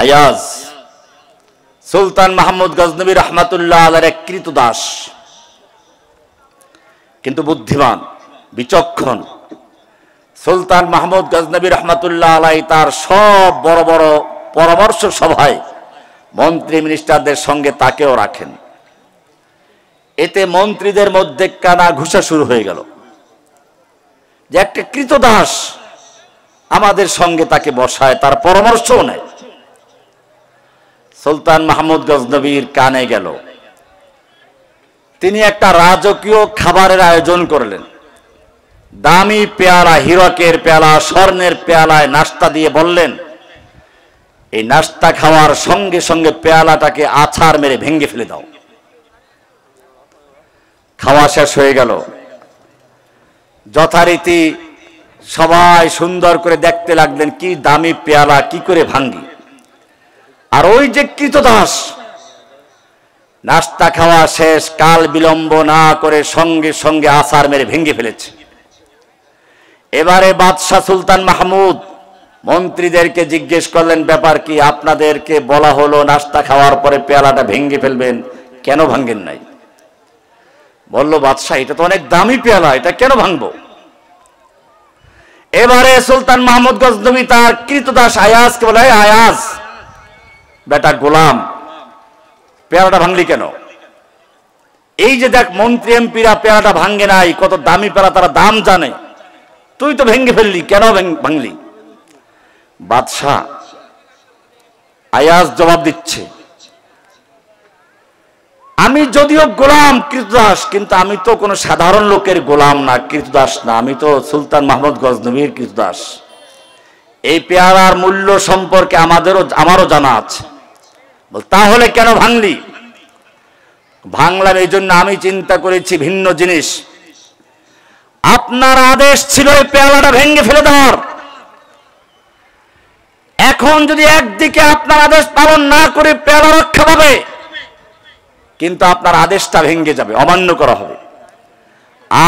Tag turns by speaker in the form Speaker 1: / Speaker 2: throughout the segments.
Speaker 1: আয়াজ সুলতান মাহমুদ গজনবী রহমাতুল্লাহ আলাইহির এক কৃতদাস, কিন্তু বুদ্ধিমান, বিচক্ষণ। সুলতান মাহমুদ গজনবী রহমাতুল্লাহ আলাইহি তার সব বড় বড় পরামর্শ সভায় মন্ত্রী মিনিস্টারদের সঙ্গে তাকেও রাখেন। এতে মন্ত্রীদের মধ্যে কানা ঘুষা শুরু হয়ে গেল যে একটা কৃতদাস আমাদের সঙ্গে তাকে বসায়, তার পরামর্শও নেয়। সুলতান মাহমুদ গজনবীর কানে গেল, তিনি একটা রাজকীয় খাবারের আয়োজন করলেন। দামি পেয়ালা, হীরকের পেয়ালা, স্বর্ণের পেয়ালায় নাস্তা দিয়ে বললেন, এই নাস্তা খাওয়ার সঙ্গে সঙ্গে পেয়ালাটাকে আছাড় মেরে ভেঙে ফেলে দাও। খাওয়া শেষ হয়ে গেল। যথারীতি সবাই সুন্দর করে দেখতে লাগলেন, কি দামি পেয়ালা, কি করে ভাঙ্গি। আর ওই যে কৃতদাস, নাস্তা খাওয়া শেষ, কাল বিলম্ব না করে সঙ্গে সঙ্গে আছাড় মেরে ভেঙে ফেলেছে। এবারে বাদশাহ সুলতান মাহমুদ মন্ত্রীদেরকে জিজ্ঞেস করলেন, ব্যাপার কি? আপনাদেরকে বলা হলো নাস্তা খাওয়ার পরে পেয়ালাটা ভেঙে ফেলবেন, কেন ভাঙ্গেন নাই? বলল, বাদশাহ, এটা তো অনেক দামি পেয়ালা, এটা কেন ভাঙবো? এবারে সুলতান মাহমুদ গজনবী তার কৃতদাস আয়াজকে বলে, আয়াজ বেটা গোলাম, পেয়ালাটা ভাঙলি কেন? এই যে দেখ মন্ত্রী এমপিরা পেয়ালাটা ভাঙ্গে নাই, কত দামি পেয়ালা, তারা দাম জানে, তুই তো ভেঙে ফেললি, কেন ভাঙলি? বাদশাহ আয়াজ জবাব দিচ্ছে, আমি যদিও গোলাম কৃতদাস, কিন্তু আমি তো কোনো সাধারণ লোকের গোলাম না, কৃতদাস না, আমি তো সুলতান মাহমুদ গজনবীর কৃতদাস। এই পেয়ালার মূল্য সম্পর্কে আমারও জানা আছে। তাহলে কেন ভাঙলি? ভাঙলাম এই জন্য, আমি চিন্তা করেছি ভিন্ন জিনিস। আপনার আদেশ ছিল এই পেয়ালাটা ভেঙে ফেলে দেওয়ার। এখন যদি একদিকে আপনার আদেশ পালন না করে পেয়ালা রক্ষা পাবে, কিন্তু আপনার আদেশটা ভেঙে যাবে, অমান্য করা হবে।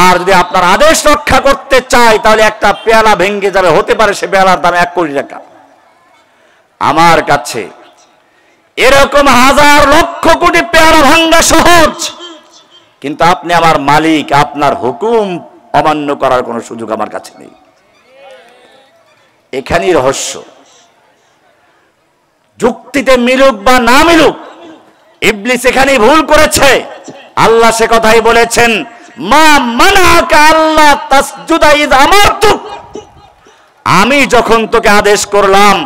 Speaker 1: আর যদি আপনার আদেশ রক্ষা করতে চাই, তাহলে একটা পেয়ালা ভেঙে যাবে, হতে পারে সে পেয়ালার দাম 1 কোটি টাকা। আমার কাছে এরকম হাজার লক্ষ কোটি পেয়ালা ভাঙ্গা সহজ, কিন্তু আপনি আমার মালিক, আপনার হুকুম অমান্য করার কোনো সুযোগ আমার কাছে নেই। এখানেই রহস্য। যুক্তিতে মিলুক বা না মিলুক, ইবলিস এখানেই ভুল করেছে। আল্লাহ সে কথাই বলেছেন, মা মানাকা আল্লাহ তাসজুদা ইয আমারতুক, আমি যখন তোকে আদেশ করলাম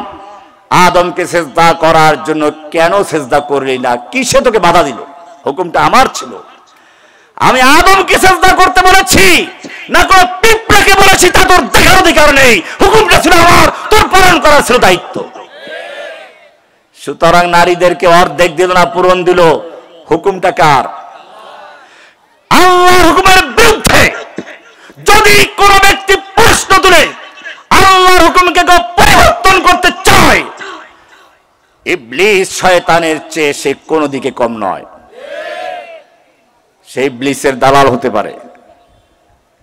Speaker 1: আদমকে সিজদা করার জন্য, কেন সিজদা করলি না? কিসে তোকে বাধা দিল? হুকুমটা আমার ছিল। আমি আদমকে সিজদা করতে বলেছি না কোন পিঁপড়াকে বলেছি, তা তোর দেখার অধিকার নেই। হুকুমটা ছিল আমার, তোর পালন করার ছিল দায়িত্ব। সুতরাং নারীদেরকে অর্ধেক দিল না, পূরণ দিল। হুকুমটা কার? আল্লাহর হুকুমের বিরুদ্ধে যদি কোন ব্যক্তি প্রশ্ন তুলে আল্লাহর হুকুমকে পরিবর্তন করতে চায়, ইবলিস শয়তানের চেয়ে সে কোনো দিকে কম নয়। সেই ইবলিসের দালাল হতে পারে।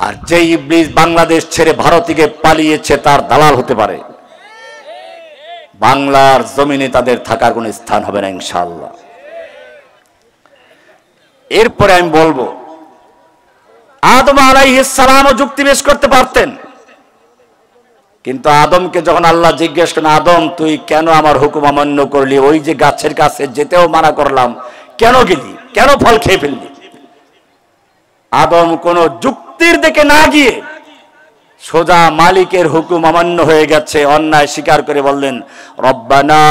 Speaker 1: আর যে ইবলিস বাংলাদেশ ছেড়ে ভারতে পালিয়েছে, তার দালাল হতে পারে। বাংলার জমিনে তাদের থাকার কোনো স্থান হবে না ইনশাআল্লাহ। এরপরে আমি বলবো, আদম আলাইহিস সালামও যুক্তি পেশ করতে পারতেন, কিন্তু আদমকে যখন আল্লাহ জিজ্ঞেস করেন, আদম তুই কেন আমার হুকুম অমান্য করলি? ওই যে গাছের কাছে যেতেও মানা করলাম, কেন গেলি? কেন ফল খেয়ে ফেললি? আদম কোন যুক্তির দিকে না গিয়ে সোজা মালিকের হুকুম অমান্য হয়ে গেছে, অন্যায় স্বীকার করে বললেন, রব্বানা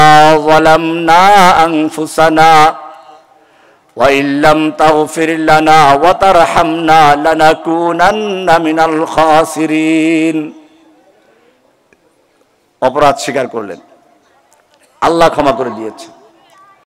Speaker 1: যালামনা আনফুসানা ওয়া ইল্লাম তাগফির লানা ওয়া তারহামনা লানাকুনান্না মিনাল খাসিরিন। অপরাধ স্বীকার করলেন, আল্লাহ ক্ষমা করে দিয়েছে।